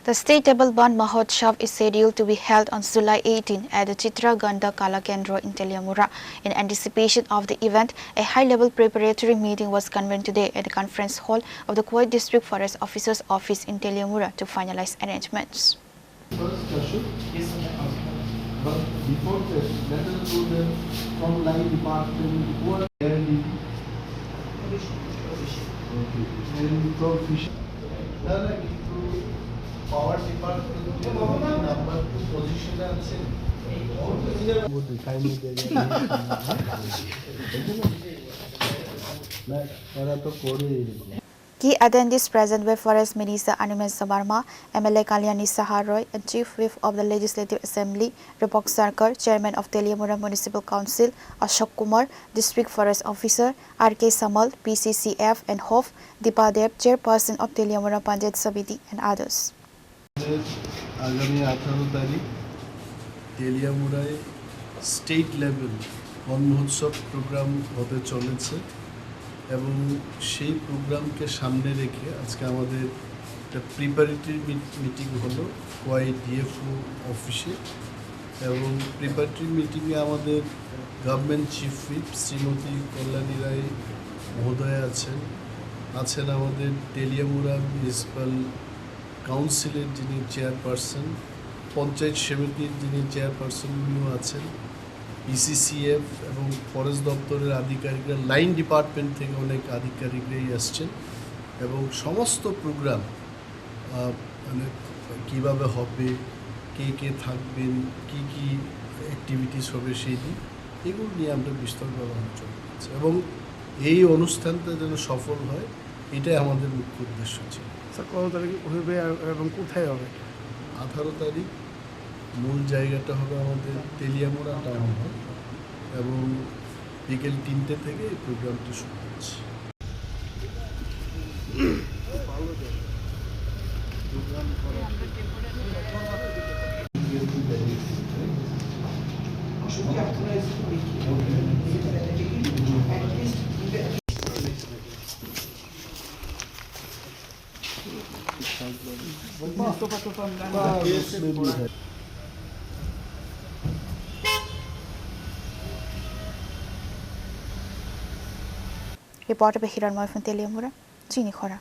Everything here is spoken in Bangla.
The State Table Band Mahotsav is scheduled to be held on July 18 at the Chitra Ganda Kala Kendra in Teliamura. In anticipation of the event, a high-level preparatory meeting was convened today at the conference hall of the Kuwait District Forest Officer's office in Teliamura to finalize arrangements. First, yes, but before that, let us do the online department what guarantee. And provision. Power department number 2 position আছে না এরা তো করে Key attendees present were Forest Minister Animesh Sabarma, MLA Kalyani Saharoy, and Chief Whip of the Legislative Assembly, Repok Sarkar, Chairman of Teliamura Municipal Council, Ashok Kumar, District Forest Officer, RK Samal, PCCF, and HOF, Dipadev, Chairperson of Teliamura Panchayat Samiti, and others. আগামী 18 তারিখ তেলিয়ামুড়ায় স্টেট লেভেল বন মহোৎসব প্রোগ্রাম হতে চলেছে এবং সেই প্রোগ্রামকে সামনে রেখে আজকে আমাদের একটা প্রিপারেটরি মিটিং হলো কোয়াই ডিএফও অফিসে এবং প্রিপারেটরি মিটিংয়ে আমাদের government chief whip Srimati Kalyani Roy মহোদয়া আছেন আমাদের তেলিয়ামুড়া মিউনিসিপ্যাল কাউন্সিলের যিনি চেয়ারপারসন পঞ্চায়েত সমিতির যিনি চেয়ারপারসন উনিও আছেন পিসিসিএফ এবং ফরেস্ট দপ্তরের আধিকারিকরা লাইন ডিপার্টমেন্ট থেকে অনেক আধিকারিকরাই আসছেন এবং সমস্ত প্রোগ্রাম মানে কীভাবে হবে কে থাকবেন কি অ্যাক্টিভিটিস হবে সেই দিন এগুলো নিয়ে আমরা বিস্তরভাবে আলোচনা করছি এবং এই অনুষ্ঠানটা যেন সফল হয় এটাই আমাদের মুখ্য উদ্দেশ্য ছিল। স্যার কত তারিখ হবে এবং কোথায় হবে? 18 তারিখ মূল জায়গাটা হবে আমাদের তেলিয়ামুড়া টাউন হল এবং বিকেল 3টে থেকে এই প্রোগ্রামটি শুরু হচ্ছে। Reporter Behiran Moy from Teliamura, Chini Khora.